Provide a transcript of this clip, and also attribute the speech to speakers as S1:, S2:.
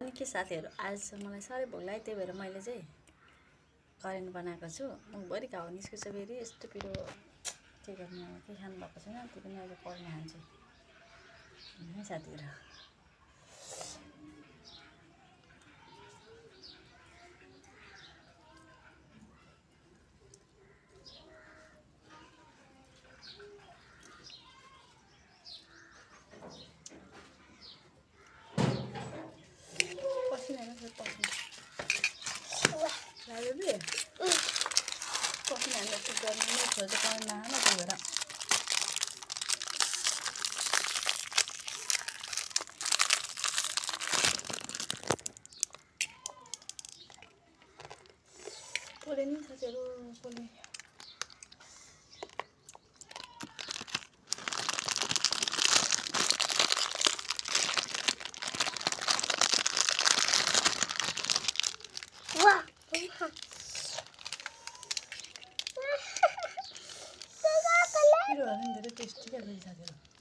S1: अनि के साथीहरू आज मलाई साह्रै भोक लाग्यो त्यही भएर मैले चाहिँ करेन्ट बनाएको छु मुखभरि घाउ निस्केछ फेरि यस्तो पिरो के गर्नु के खानु भएको छैन त्यो पनि अहिले पढ्न खान्छु है साथीहरू पसिना आएन पसिना लाग्यो पसिना हाल्नु गर्नु नै खोज्छ करेन्ट नखान त्यही भएर पोले नि साथीहरू पोले पिरो हाल्नु धेरै टेस्टी क्या साथीहरू